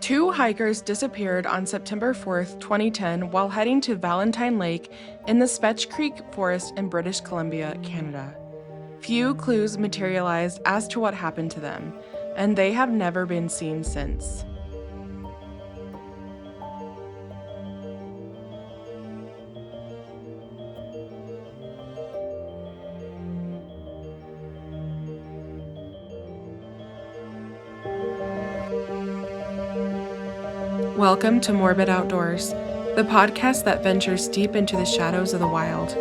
Two hikers disappeared on September 4th, 2010, while heading to Valentine Lake in the Spetch Creek Forest in British Columbia, Canada. Few clues materialized as to what happened to them, and they have never been seen since. Welcome to Morbid Outdoors, the podcast that ventures deep into the shadows of the wild.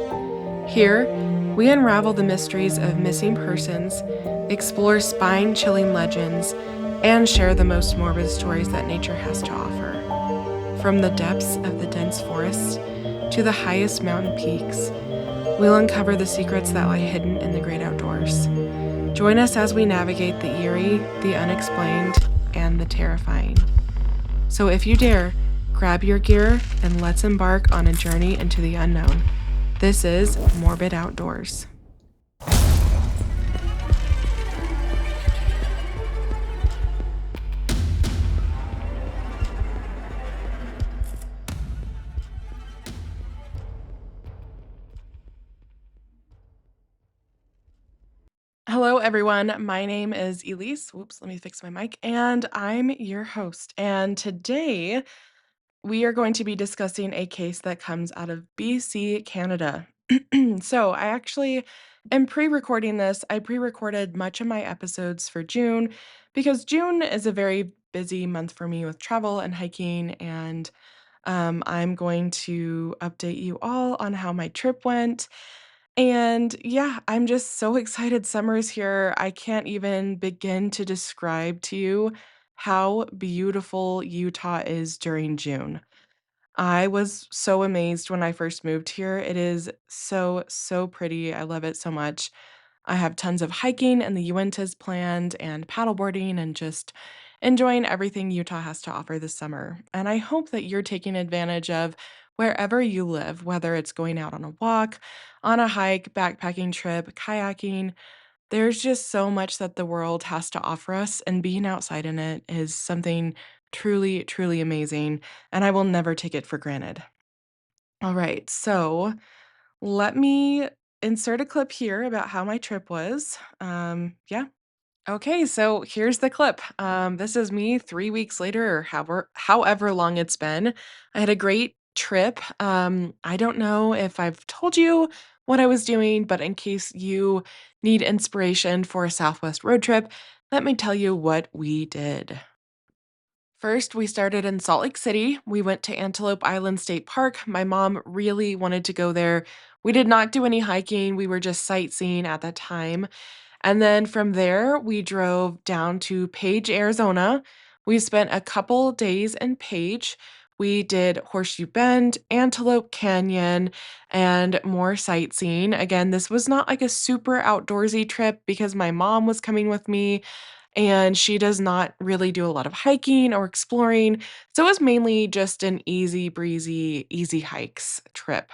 Here, we unravel the mysteries of missing persons, explore spine chilling legends, and share the most morbid stories that nature has to offer. From the depths of the dense forests to the highest mountain peaks, we'll uncover the secrets that lie hidden in the great outdoors. Join us as we navigate the eerie, the unexplained, and the terrifying. So if you dare, grab your gear and let's embark on a journey into the unknown. This is Morbid Outdoors. Hello, everyone. My name is Elise. Whoops, let me fix my mic. And I'm your host. And today we are going to be discussing a case that comes out of BC, Canada. So I actually am pre-recording this. I pre-recorded much of my episodes for June because June is a very busy month for me with travel and hiking, and I'm going to update you all on how my trip went. And yeah, I'm just so excited summer is here. I can't even begin to describe to you how beautiful Utah is during June. I was so amazed when I first moved here. It is so, so pretty. I love it so much. I have tons of hiking in the Uintas planned and paddleboarding and just enjoying everything Utah has to offer this summer. And I hope that you're taking advantage of wherever you live, whether it's going out on a walk, on a hike, backpacking trip, kayaking. There's just so much that the world has to offer us, and being outside in it is something truly, truly amazing, and I will never take it for granted. All right, so let me insert a clip here about how my trip was. Yeah. Okay, so here's the clip. This is me 3 weeks later, or however long it's been. I had a great trip. I don't know if I've told you what I was doing, but in case you need inspiration for a Southwest road trip, let me tell you what we did. First, we started in Salt Lake City. We went to Antelope Island State Park. My mom really wanted to go there. We did not do any hiking, we were just sightseeing at that time. And then from there, we drove down to Page, Arizona. We spent a couple days in Page. We did Horseshoe Bend, Antelope Canyon, and more sightseeing. Again, this was not like a super outdoorsy trip because my mom was coming with me and she does not really do a lot of hiking or exploring. So it was mainly just an easy breezy, easy hikes trip.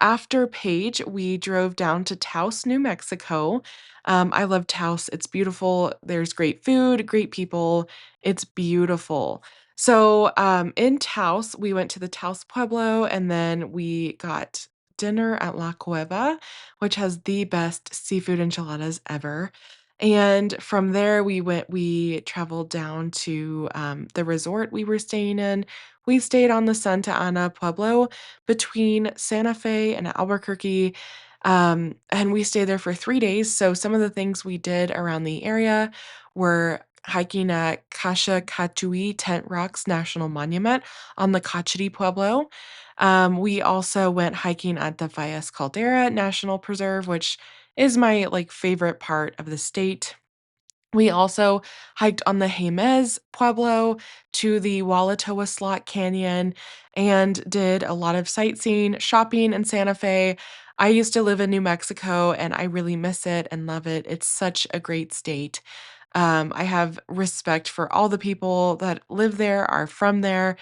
After Page, we drove down to Taos, New Mexico. I love Taos. It's beautiful. There's great food, great people. It's beautiful. So in Taos, we went to the Taos Pueblo and then we got dinner at La Cueva, which has the best seafood enchiladas ever. And from there, we traveled down to the resort we were staying in. We stayed on the Santa Ana Pueblo between Santa Fe and Albuquerque. And we stayed there for 3 days. So some of the things we did around the area were hiking at Cachacatui Tent Rocks National Monument on the Cachiti Pueblo. We also went hiking at the Valles Caldera National Preserve, which is my like favorite part of the state. We also hiked on the Jemez Pueblo to the Walatoa Slot Canyon and did a lot of sightseeing, shopping in Santa Fe. I used to live in New Mexico and I really miss it and love it. It's such a great state. I have respect for all the people that live there, are from there.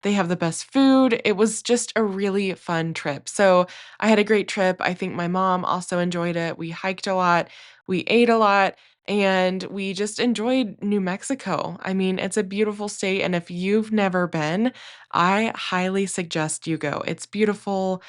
They have the best food. It was just a really fun trip. So I had a great trip. I think my mom also enjoyed it. We hiked a lot, we ate a lot, and we just enjoyed New Mexico. I mean, it's a beautiful state, and if you've never been, I highly suggest you go. It's beautiful.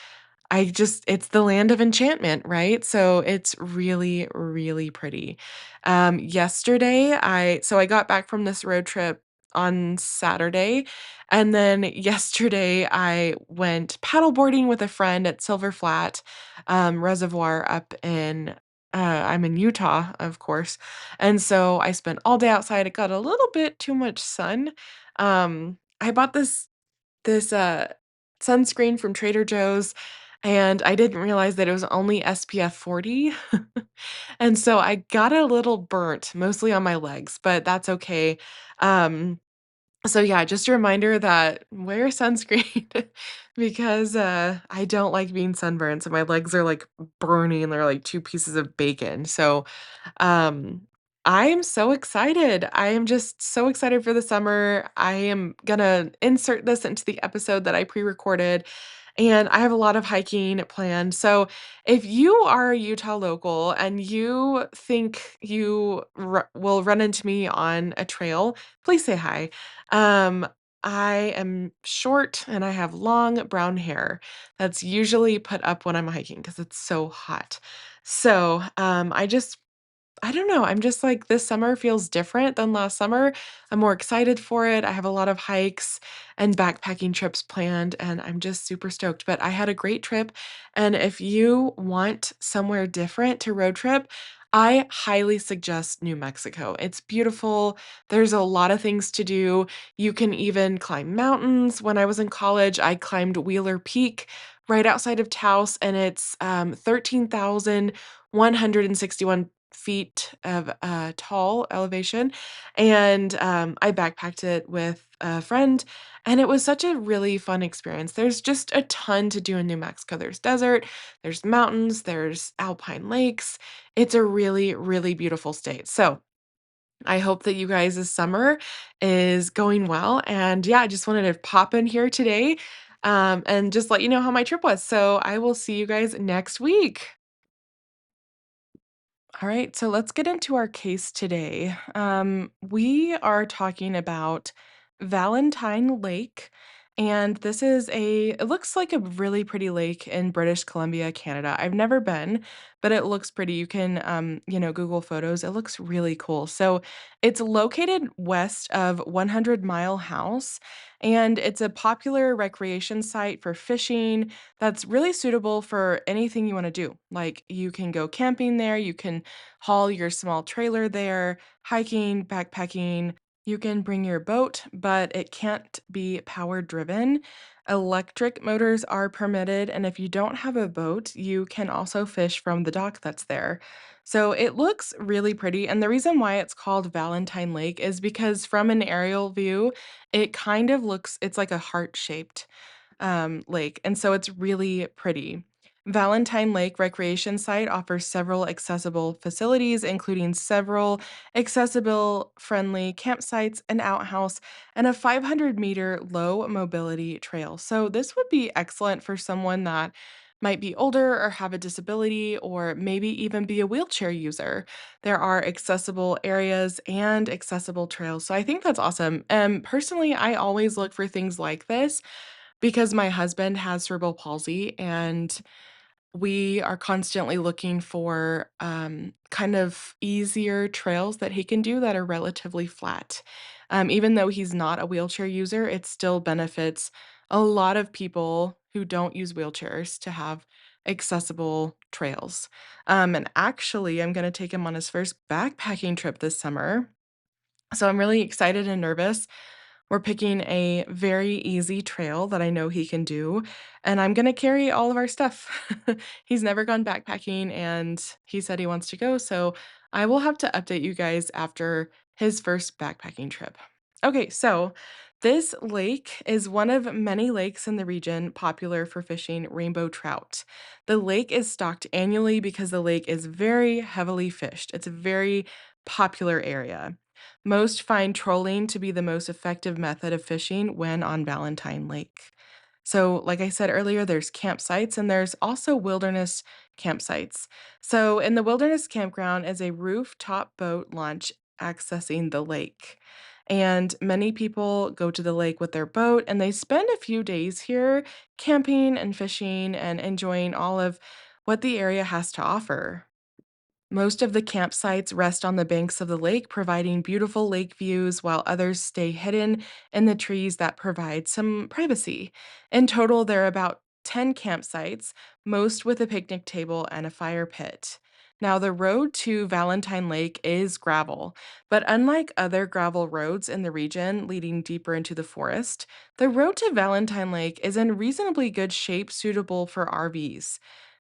It's the land of enchantment, right? So it's really, really pretty. Yesterday, I got back from this road trip on Saturday, and then yesterday I went paddleboarding with a friend at Silver Flat Reservoir up in I'm in Utah, of course. And so I spent all day outside. It got a little bit too much sun. I bought this sunscreen from Trader Joe's, and I didn't realize that it was only SPF 40. And so I got a little burnt, mostly on my legs, but that's okay. Um, so yeah, just a reminder that wear sunscreen because, I don't like being sunburned, so my legs are, like, burning, they're like 2 pieces of bacon. So um, I am so excited. I am just so excited for the summer. I am gonna insert this into the episode that I pre-recorded, and I have a lot of hiking planned. So, if you are a Utah local and you think will run into me on a trail, please say hi. Um, I am short and I have long brown hair that's usually put up when I'm hiking because it's so hot. So, I don't know, I'm just like, this summer feels different than last summer. I'm more excited for it. I have a lot of hikes and backpacking trips planned, and I'm just super stoked. But I had a great trip, and if you want somewhere different to road trip, I highly suggest New Mexico. It's beautiful. There's a lot of things to do. You can even climb mountains. When I was in college, I climbed Wheeler Peak right outside of Taos, and it's 13,161 feet of tall elevation. And I backpacked it with a friend, and it was such a really fun experience. There's just a ton to do in New Mexico. There's desert, there's mountains, there's alpine lakes. It's a really, really beautiful state. So I hope that you guys' summer is going well. And yeah, I just wanted to pop in here today and just let you know how my trip was. So I will see you guys next week. All right, so let's get into our case today. We are talking about Valentine Lake, and it looks like a really pretty lake in British Columbia, Canada. I've never been, but it looks pretty. You can, Google photos. It looks really cool. So it's located west of 100 Mile House, and it's a popular recreation site for fishing, that's really suitable for anything you wanna do. Like, you can go camping there, you can haul your small trailer there, hiking, backpacking. You can bring your boat, but it can't be power driven. Electric motors are permitted, and if you don't have a boat, you can also fish from the dock that's there. So it looks really pretty, and the reason why it's called Valentine Lake is because from an aerial view, it's like a heart-shaped lake, and so it's really pretty. Valentine Lake Recreation Site offers several accessible facilities, including several accessible, friendly campsites, an outhouse, and a 500-meter low mobility trail. So, this would be excellent for someone that might be older or have a disability or maybe even be a wheelchair user. There are accessible areas and accessible trails. So, I think that's awesome. Personally, I always look for things like this because my husband has cerebral palsy, and we are constantly looking for, kind of easier trails that he can do that are relatively flat. Even though he's not a wheelchair user, it still benefits a lot of people who don't use wheelchairs to have accessible trails. And actually, I'm gonna take him on his first backpacking trip this summer, so I'm really excited and nervous. We're picking a very easy trail that I know he can do, and I'm gonna carry all of our stuff. He's never gone backpacking, and he said he wants to go, so I will have to update you guys after his first backpacking trip. Okay, so this lake is one of many lakes in the region popular for fishing rainbow trout. The lake is stocked annually because the lake is very heavily fished. It's a very popular area. Most find trolling to be the most effective method of fishing when on Valentine Lake. So, like I said earlier, there's campsites and there's also wilderness campsites. So, in the wilderness campground is a rooftop boat launch accessing the lake. And many people go to the lake with their boat and they spend a few days here camping and fishing and enjoying all of what the area has to offer. Most of the campsites rest on the banks of the lake, providing beautiful lake views, while others stay hidden in the trees that provide some privacy. In total, there are about 10 campsites, most with a picnic table and a fire pit. Now, the road to Valentine Lake is gravel, but unlike other gravel roads in the region leading deeper into the forest, the road to Valentine Lake is in reasonably good shape, suitable for RVs.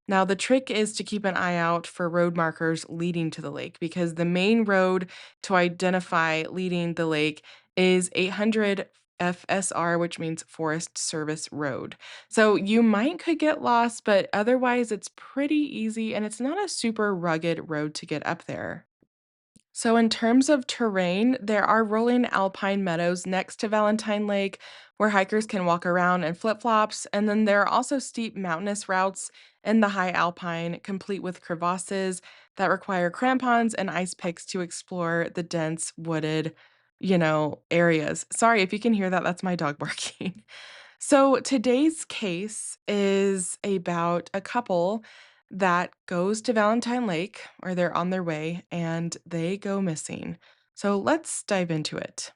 Now, the trick is to keep an eye out for road markers leading to the lake because the main road to identify leading the lake is 800 FSR, which means Forest Service Road. So you might could get lost, but otherwise it's pretty easy and it's not a super rugged road to get up there. So, in terms of terrain, there are rolling alpine meadows next to Valentine Lake where hikers can walk around in flip flops. And then there are also steep mountainous routes in the high alpine, complete with crevasses that require crampons and ice picks to explore the dense wooded, areas. Sorry if you can hear that, that's my dog barking. So today's case is about a couple that goes to Valentine Lake, or they're on their way, and they go missing. So let's dive into it.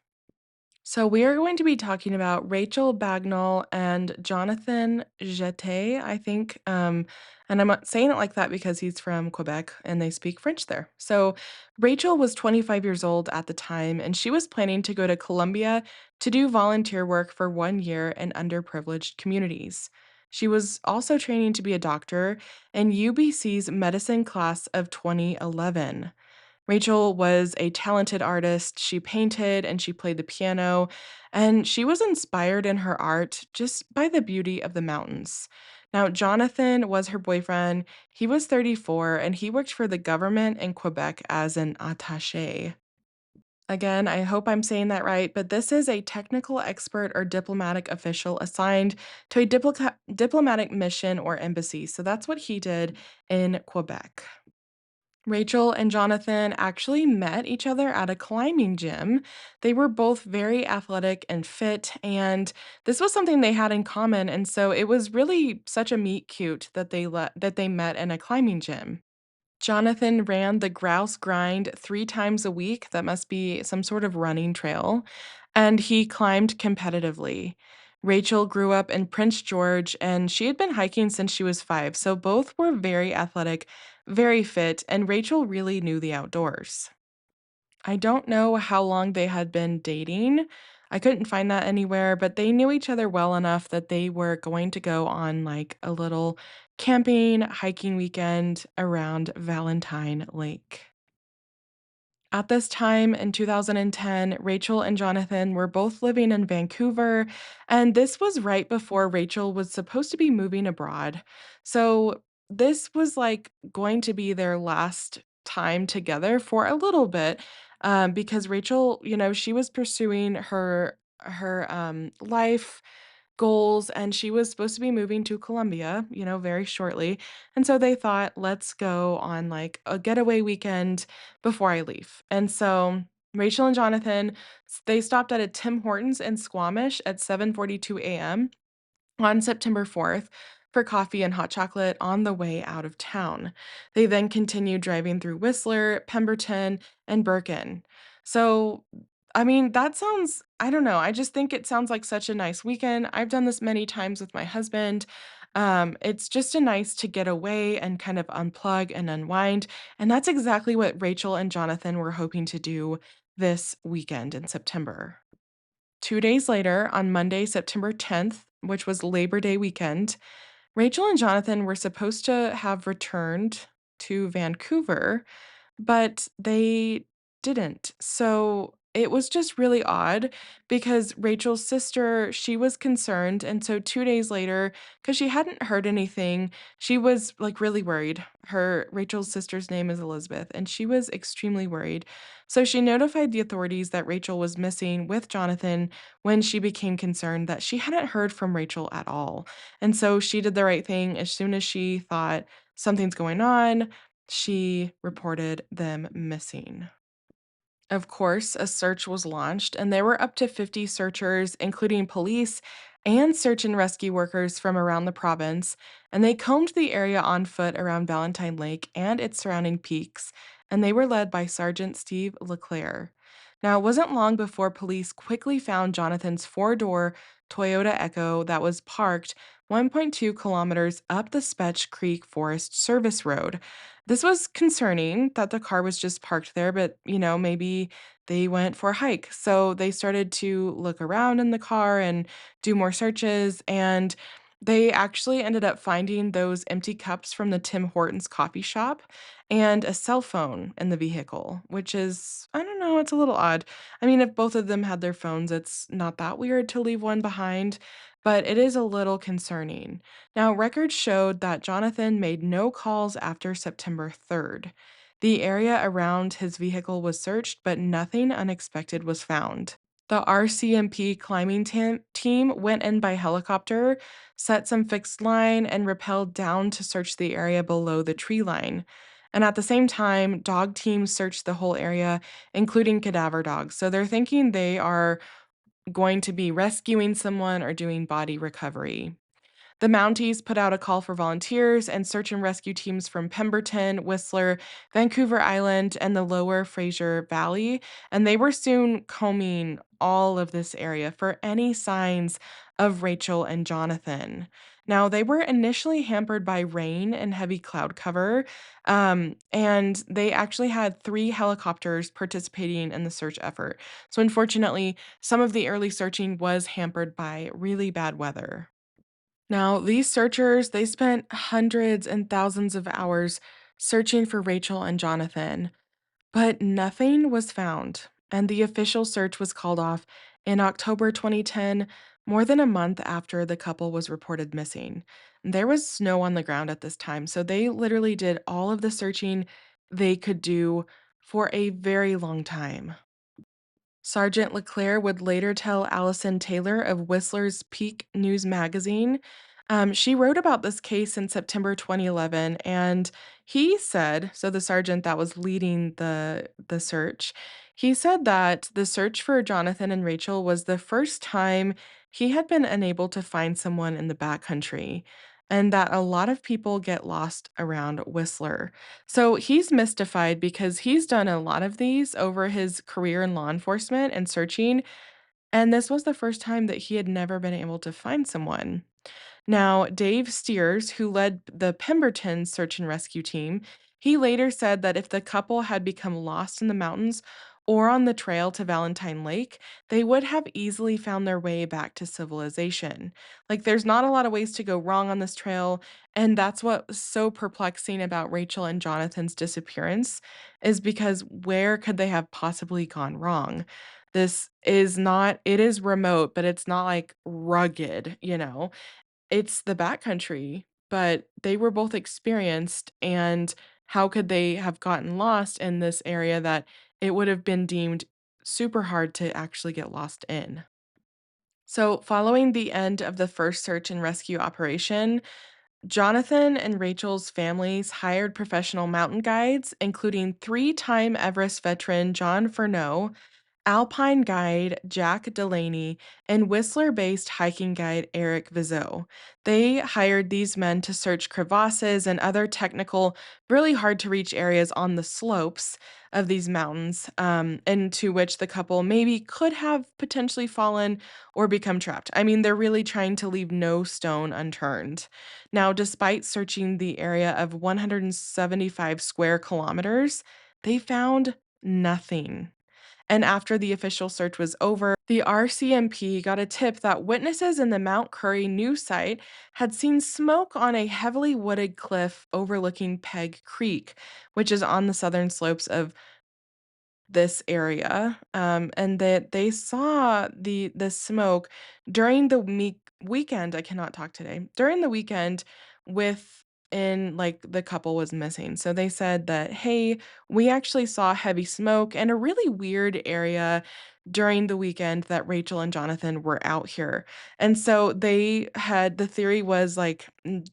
So we are going to be talking about Rachel Bagnall and Jonathan Jeté, I think. And I'm not saying it like that because he's from Quebec and they speak French there. So Rachel was 25 years old at the time, and she was planning to go to Colombia to do volunteer work for 1 year in underprivileged communities. She was also training to be a doctor in UBC's medicine class of 2011. Rachel was a talented artist. She painted and she played the piano, and she was inspired in her art just by the beauty of the mountains. Now, Jonathan was her boyfriend. He was 34 and he worked for the government in Quebec as an attaché. Again, I hope I'm saying that right, but this is a technical expert or diplomatic official assigned to a diplomatic mission or embassy. So that's what he did in Quebec. Rachel and Jonathan actually met each other at a climbing gym. They were both very athletic and fit, and this was something they had in common. And so it was really such a meet cute that they met in a climbing gym. Jonathan ran the grouse grind 3 times a week. That must be some sort of running trail. And he climbed competitively. Rachel grew up in Prince George and she had been hiking since she was 5. So both were very athletic, very fit, and Rachel really knew the outdoors. I don't know how long they had been dating. I couldn't find that anywhere, but they knew each other well enough that they were going to go on like a little camping, hiking weekend around Valentine Lake. At this time in 2010, Rachel and Jonathan were both living in Vancouver, and this was right before Rachel was supposed to be moving abroad. So, this was like going to be their last time together for a little bit, because Rachel, she was pursuing her life goals and she was supposed to be moving to Colombia, very shortly. And so they thought, let's go on like a getaway weekend before I leave. And so Rachel and Jonathan, they stopped at a Tim Hortons in Squamish at 7:42 a.m. on September 4th for coffee and hot chocolate on the way out of town. They then continued driving through Whistler, Pemberton, and Birken. So, I mean, that sounds, I don't know, I just think it sounds like such a nice weekend. I've done this many times with my husband. It's just a nice to get away and kind of unplug and unwind. And that's exactly what Rachel and Jonathan were hoping to do this weekend in September. 2 days later, on Monday, September 10th, which was Labor Day weekend, Rachel and Jonathan were supposed to have returned to Vancouver, but they didn't. So it was just really odd because Rachel's sister, she was concerned, and so 2 days later, because she hadn't heard anything, she was, like, really worried. Her Rachel's sister's name is Elizabeth, and she was extremely worried. So she notified the authorities that Rachel was missing with Jonathan when she became concerned that she hadn't heard from Rachel at all. And so she did the right thing. As soon as she thought something's going on, she reported them missing. Of course, a search was launched, and there were up to 50 searchers, including police and search and rescue workers from around the province, and they combed the area on foot around Valentine Lake and its surrounding peaks, and they were led by Sergeant Steve LeClaire. Now, it wasn't long before police quickly found Jonathan's four-door Toyota Echo that was parked 1.2 kilometers up the Spetch Creek Forest service road. This was concerning that the car was just parked there, but, maybe they went for a hike. So they started to look around in the car and do more searches, and they actually ended up finding those empty cups from the Tim Hortons coffee shop and a cell phone in the vehicle, which is, I don't know, it's a little odd. I mean, if both of them had their phones, it's not that weird to leave one behind, but it is a little concerning. Now, records showed that Jonathan made no calls after September 3rd. The area around his vehicle was searched, but nothing unexpected was found. The RCMP climbing team went in by helicopter, set some fixed line, and rappelled down to search the area below the tree line. And at the same time, dog teams searched the whole area, including cadaver dogs. So they're thinking they are going to be rescuing someone or doing body recovery. The Mounties put out a call for volunteers, and search and rescue teams from Pemberton, Whistler, Vancouver Island, and the lower Fraser Valley, and they were soon combing all of this area for any signs of Rachel and Jonathan. Now, they were initially hampered by rain and heavy cloud cover, and they actually had 3 helicopters participating in the search effort. So, unfortunately, some of the early searching was hampered by really bad weather. Now, these searchers, they spent hundreds and thousands of hours searching for Rachel and Jonathan, but nothing was found, and the official search was called off in October 2010, more than a month after the couple was reported missing. There was snow on the ground at this time, so they literally did all of the searching they could do for a very long time. Sergeant Leclerc would later tell Allison Taylor of Whistler's Peak News magazine. She wrote about this case in September 2011, and he said, so the sergeant that was leading the search, he said that the search for Jonathan and Rachel was the first time he had been unable to find someone in the backcountry, and that a lot of people get lost around Whistler. So he's mystified because he's done a lot of these over his career in law enforcement and searching, and this was the first time that he had never been able to find someone. Now, Dave Steers, who led the Pemberton search and rescue team, he later said that if the couple had become lost in the mountains or on the trail to Valentine Lake, they would have easily found their way back to civilization. Like, there's not a lot of ways to go wrong on this trail, and that's what's so perplexing about Rachel and Jonathan's disappearance is because where could they have possibly gone wrong? This is not, it is remote, but it's not like rugged. It's the backcountry, but they were both experienced, and how could they have gotten lost in this area that it would have been deemed super hard to actually get lost in? So, following the end of the first search and rescue operation, Jonathan and Rachel's families hired professional mountain guides, including 3-time Everest veteran John Furneaux, Alpine guide Jack Delaney, and Whistler based hiking guide Eric Vizot. They hired these men to search crevasses and other technical, really hard to reach areas on the slopes of these mountains, into which the couple maybe could have potentially fallen or become trapped. I mean, they're really trying to leave no stone unturned. Now, despite searching the area of 175 square kilometers, they found nothing. And after the official search was over, the RCMP got a tip that witnesses in the Mount Curry news site had seen smoke on a heavily wooded cliff overlooking Peg Creek, which is on the southern slopes of this area, and that they saw the smoke during the weekend. I cannot talk today. During the weekend, like the couple was missing. So they said that, hey, we actually saw heavy smoke and a really weird area during the weekend that Rachel and Jonathan were out here. And so the theory was like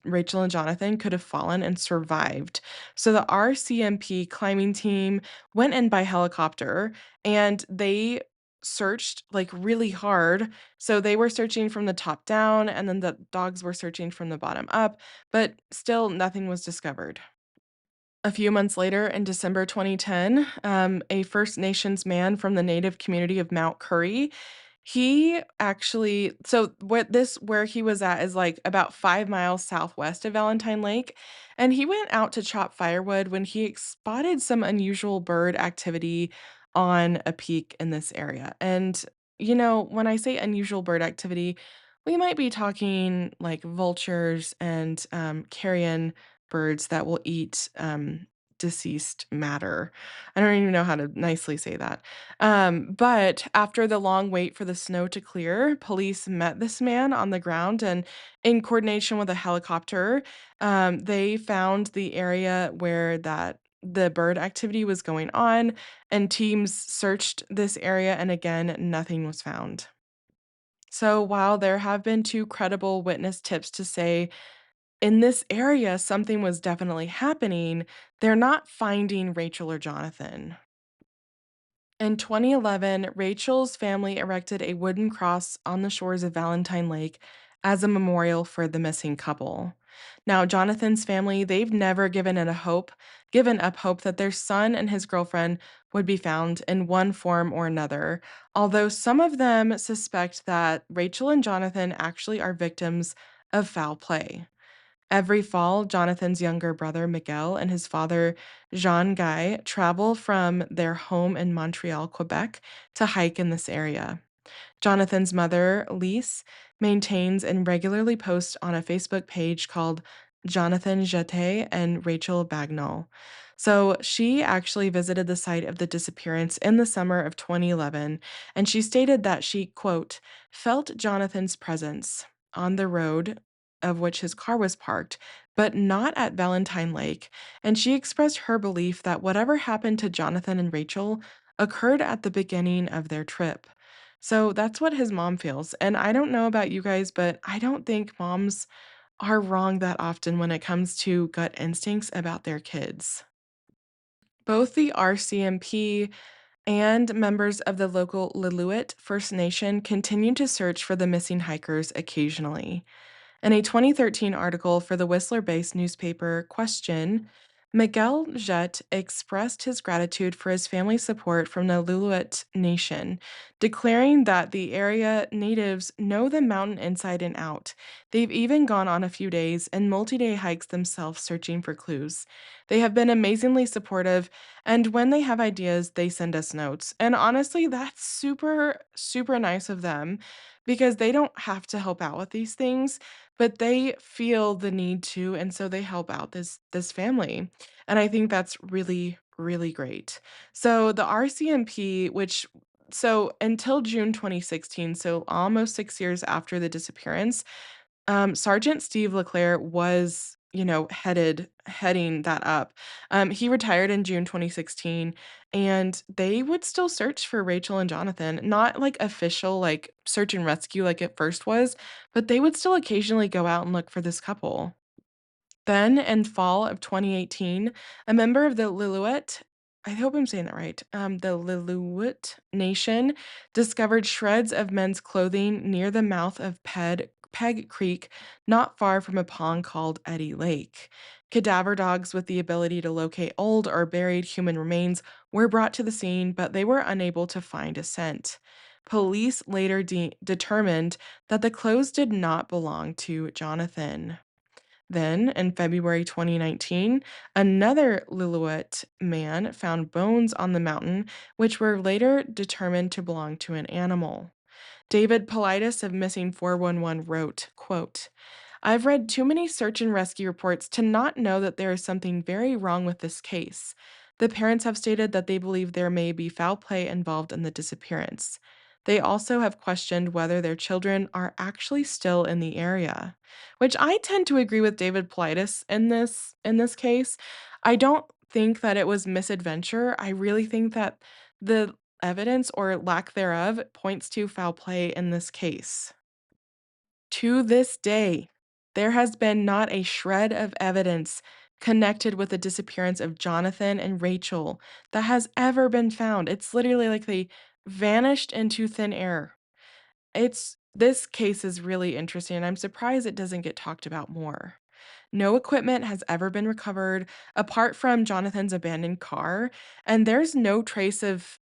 Rachel and Jonathan could have fallen and survived. So the RCMP climbing team went in by helicopter and they searched like really hard. So they were searching from the top down and then the dogs were searching from the bottom up, but still nothing was discovered. A few months later, in December 2010, a First Nations man from the native community of Mount Curry, he actually where he was at is like about 5 miles southwest of Valentine Lake, and he went out to chop firewood when he spotted some unusual bird activity on a peak in this area. And when I say unusual bird activity, we might be talking like vultures and carrion birds that will eat, deceased matter. I don't even know how to nicely say that. But after the long wait for the snow to clear, police met this man on the ground, and in coordination with a helicopter, they found the area where that the bird activity was going on, and teams searched this area, and again, nothing was found. So while there have been two credible witness tips to say in this area, something was definitely happening. They're not finding Rachel or Jonathan. In 2011, Rachel's family erected a wooden cross on the shores of Valentine Lake as a memorial for the missing couple. Now, Jonathan's family, they've never given up hope that their son and his girlfriend would be found in one form or another, although some of them suspect that Rachel and Jonathan actually are victims of foul play. Every fall, Jonathan's younger brother, Miguel, and his father, Jean Guy, travel from their home in Montreal, Quebec, to hike in this area. Jonathan's mother, Lise, maintains and regularly posts on a Facebook page called Jonathan Jeté and Rachel Bagnall. So she actually visited the site of the disappearance in the summer of 2011, and she stated that she, quote, felt Jonathan's presence on the road of which his car was parked, but not at Valentine Lake, and she expressed her belief that whatever happened to Jonathan and Rachel occurred at the beginning of their trip. So that's what his mom feels. And I don't know about you guys, but I don't think moms are wrong that often when it comes to gut instincts about their kids. Both the RCMP and members of the local Lillooet First Nation continue to search for the missing hikers occasionally. In a 2013 article for the Whistler based newspaper Question, Miguel Jett expressed his gratitude for his family's support from the Lillooet Nation, declaring that the area natives know the mountain inside and out. They've even gone on a few days and multi day hikes themselves searching for clues. They have been amazingly supportive, and when they have ideas, they send us notes. And honestly, that's super, super nice of them because they don't have to help out with these things, but they feel the need to, and so they help out this family, and I think that's really, really great. So the RCMP, until June 2016, so almost 6 years after the disappearance, Sergeant Steve Leclerc was, heading that up. He retired in June 2016, and they would still search for Rachel and Jonathan, not like official, like search and rescue like it first was, but they would still occasionally go out and look for this couple. Then in fall of 2018, a member of the Lillooet, I hope I'm saying that right, the Lillooet Nation discovered shreds of men's clothing near the mouth of Peg Creek, not far from a pond called Eddy Lake. Cadaver dogs with the ability to locate old or buried human remains were brought to the scene, but they were unable to find a scent. Police later determined that the clothes did not belong to Jonathan. Then, in February 2019, another Lillooet man found bones on the mountain, which were later determined to belong to an animal. David Politis of Missing 411 wrote, quote, I've read too many search and rescue reports to not know that there is something very wrong with this case. The parents have stated that they believe there may be foul play involved in the disappearance. They also have questioned whether their children are actually still in the area, which I tend to agree with David Politis in this case. I don't think that it was misadventure. I really think that the evidence or lack thereof points to foul play in this case. To this day, there has been not a shred of evidence connected with the disappearance of Jonathan and Rachel that has ever been found. It's literally like they vanished into thin air. It's this case is really interesting, and I'm surprised it doesn't get talked about more. No equipment has ever been recovered apart from Jonathan's abandoned car, and there's no trace of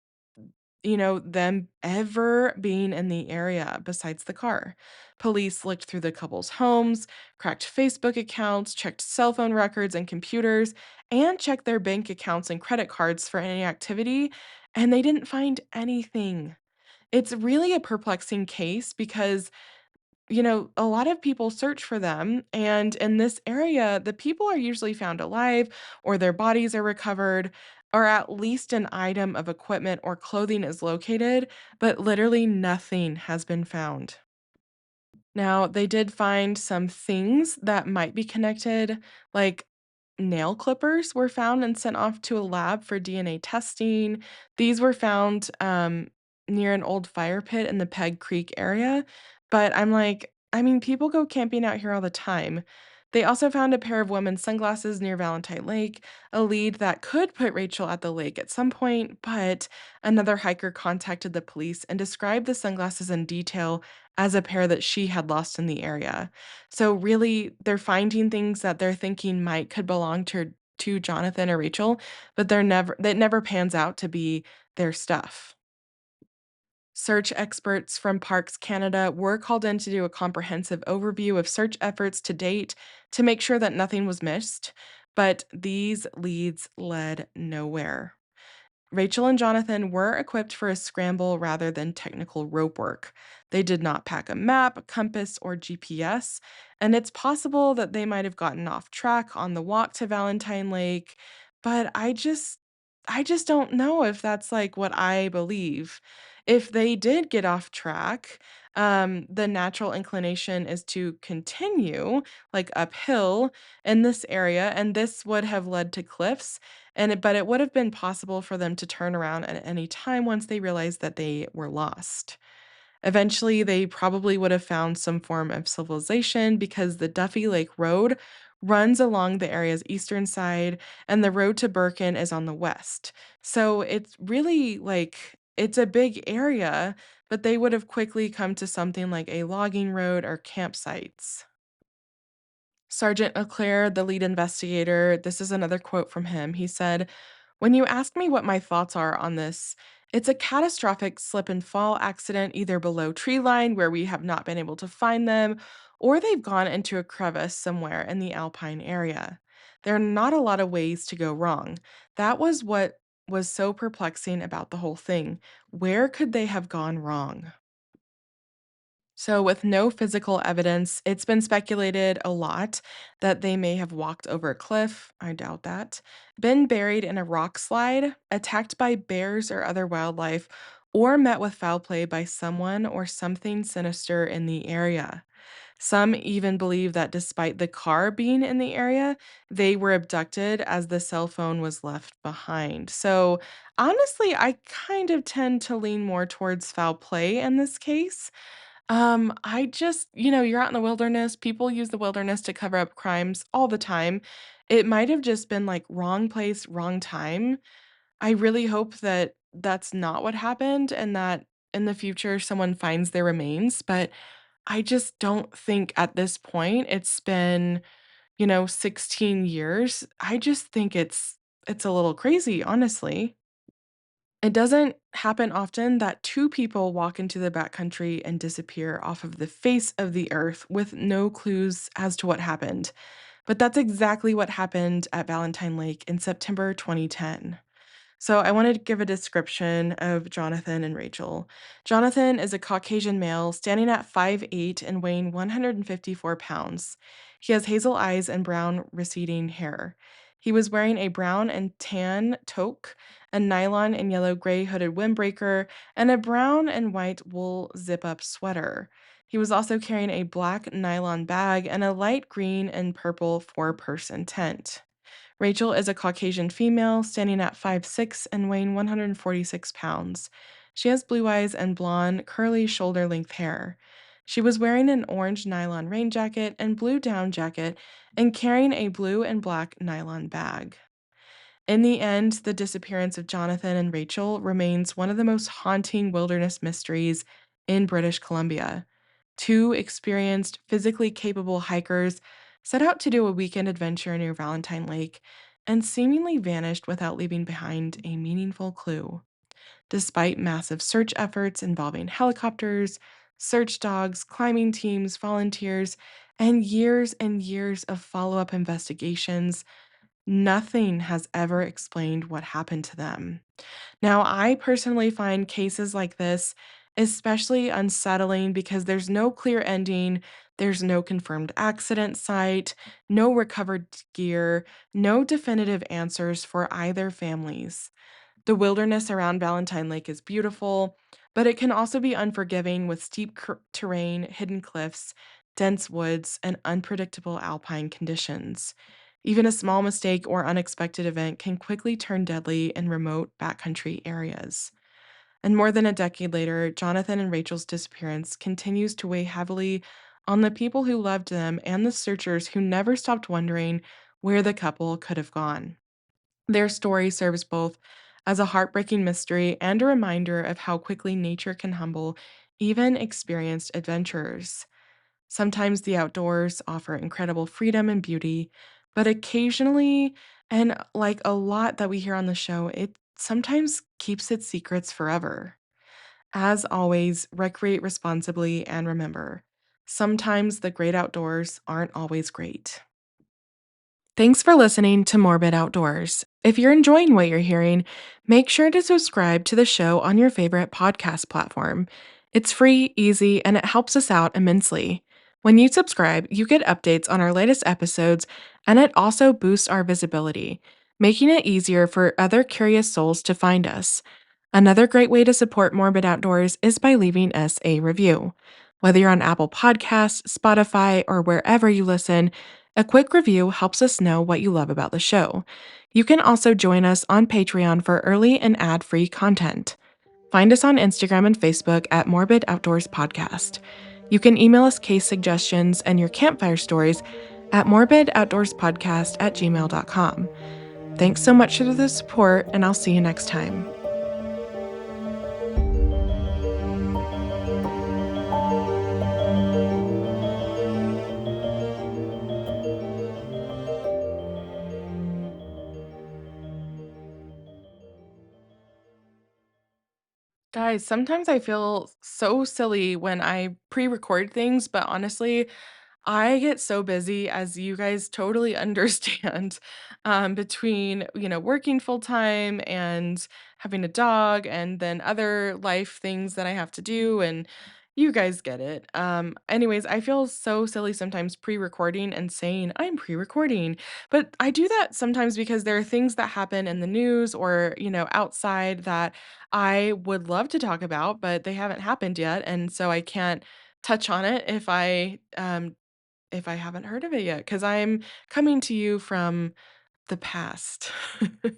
them ever being in the area besides the car. Police looked through the couple's homes, cracked Facebook accounts, checked cell phone records and computers, and checked their bank accounts and credit cards for any activity, and they didn't find anything. It's really a perplexing case because a lot of people search for them, and in this area, the people are usually found alive or their bodies are recovered, or at least an item of equipment or clothing is located, but literally nothing has been found. Now, they did find some things that might be connected, like nail clippers were found and sent off to a lab for DNA testing. These were found near an old fire pit in the Peg Creek area. But I'm like, I mean, people go camping out here all the time. They also found a pair of women's sunglasses near Valentine Lake, a lead that could put Rachel at the lake at some point, but another hiker contacted the police and described the sunglasses in detail as a pair that she had lost in the area. So really, they're finding things that they're thinking might could belong to Jonathan or Rachel, but that never pans out to be their stuff. Search experts from Parks Canada were called in to do a comprehensive overview of search efforts to date to make sure that nothing was missed, but these leads led nowhere. Rachel and Jonathan were equipped for a scramble rather than technical rope work. They did not pack a map, compass, or GPS, and it's possible that they might have gotten off track on the walk to Valentine Lake, but I just don't know if that's like what I believe. If they did get off track, the natural inclination is to continue like uphill in this area, and this would have led to cliffs but it would have been possible for them to turn around at any time once they realized that they were lost. Eventually, they probably would have found some form of civilization because the Duffy Lake Road runs along the area's eastern side and the road to Birkin is on the west. So it's really like it's a big area, but they would have quickly come to something like a logging road or campsites. Sergeant Leclerc, the lead investigator, this is another quote from him. He said, "When you ask me what my thoughts are on this, it's a catastrophic slip and fall accident either below tree line where we have not been able to find them, or they've gone into a crevice somewhere in the alpine area. There are not a lot of ways to go wrong. That was what was so perplexing about the whole thing. Where could they have gone wrong?" So, with no physical evidence, it's been speculated a lot that they may have walked over a cliff. I doubt that. Been buried in a rock slide, attacked by bears or other wildlife, or met with foul play by someone or something sinister in the area. Some even believe that despite the car being in the area, they were abducted as the cell phone was left behind. So, honestly, I kind of tend to lean more towards foul play in this case. I just you're out in the wilderness, people use the wilderness to cover up crimes all the time. It might have just been, like, wrong place, wrong time. I really hope that that's not what happened and that in the future someone finds their remains, but I just don't think at this point it's been, 16 years. I just think it's a little crazy, honestly. It doesn't happen often that two people walk into the backcountry and disappear off of the face of the earth with no clues as to what happened. But that's exactly what happened at Valentine Lake in September 2010. So I wanted to give a description of Jonathan and Rachel. Jonathan is a Caucasian male standing at 5'8" and weighing 154 pounds. He has hazel eyes and brown receding hair. He was wearing a brown and tan toque, a nylon and yellow gray hooded windbreaker, and a brown and white wool zip up sweater. He was also carrying a black nylon bag and a light green and purple four-person tent. Rachel is a Caucasian female, standing at 5'6" and weighing 146 pounds. She has blue eyes and blonde, curly shoulder length hair. She was wearing an orange nylon rain jacket and blue down jacket and carrying a blue and black nylon bag. In the end, the disappearance of Jonathan and Rachel remains one of the most haunting wilderness mysteries in British Columbia. Two experienced, physically capable hikers set out to do a weekend adventure near Valentine Lake and seemingly vanished without leaving behind a meaningful clue. Despite massive search efforts involving helicopters, search dogs, climbing teams, volunteers, and years of follow up investigations, nothing has ever explained what happened to them. Now, I personally find cases like this especially unsettling because there's no clear ending, there's no confirmed accident site, no recovered gear, no definitive answers for either families. The wilderness around Valentine Lake is beautiful, but it can also be unforgiving with steep terrain, hidden cliffs, dense woods, and unpredictable alpine conditions. Even a small mistake or unexpected event can quickly turn deadly in remote backcountry areas. And more than a decade later, Jonathan and Rachel's disappearance continues to weigh heavily on the people who loved them and the searchers who never stopped wondering where the couple could have gone. Their story serves both as a heartbreaking mystery and a reminder of how quickly nature can humble even experienced adventurers. Sometimes the outdoors offer incredible freedom and beauty, but occasionally, and like a lot that we hear on the show, it sometimes keeps its secrets forever. As always, recreate responsibly and remember, sometimes the great outdoors aren't always great. Thanks for listening to Morbid Outdoors. If you're enjoying what you're hearing, make sure to subscribe to the show on your favorite podcast platform. It's free, easy, and it helps us out immensely. When you subscribe, you get updates on our latest episodes, and it also boosts our visibility, making it easier for other curious souls to find us. Another great way to support Morbid Outdoors is by leaving us a review. Whether you're on Apple Podcasts, Spotify, or wherever you listen, a quick review helps us know what you love about the show. You can also join us on Patreon for early and ad free content. Find us on Instagram and Facebook at Morbid Outdoors Podcast. You can email us case suggestions and your campfire stories at morbidoutdoorspodcast@gmail.com. Thanks so much for the support, and I'll see you next time. Guys, sometimes I feel so silly when I pre-record things, but honestly, I get so busy, as you guys totally understand, between, working full time and having a dog and then other life things that I have to do. And you guys get it. Anyways, I feel so silly sometimes pre-recording and saying I'm pre-recording, but I do that sometimes because there are things that happen in the news or, outside that I would love to talk about, but they haven't happened yet. And so I can't touch on it if I haven't heard of it yet, because 'cause I'm coming to you from the past. It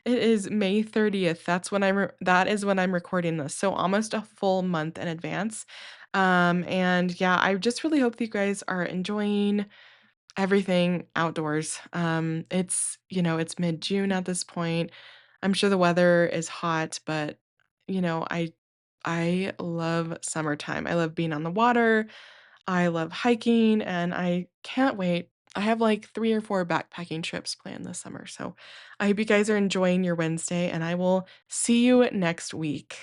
is May 30th, that is when I'm recording this, so almost a full month in advance. And yeah, I just really hope that you guys are enjoying everything outdoors. It's mid-June at this point. I'm sure the weather is hot, but, you know, I I love summertime. I love being on the water, I love hiking, and I can't wait. I have like 3 or 4 backpacking trips planned this summer, so I hope you guys are enjoying your Wednesday, and I will see you next week.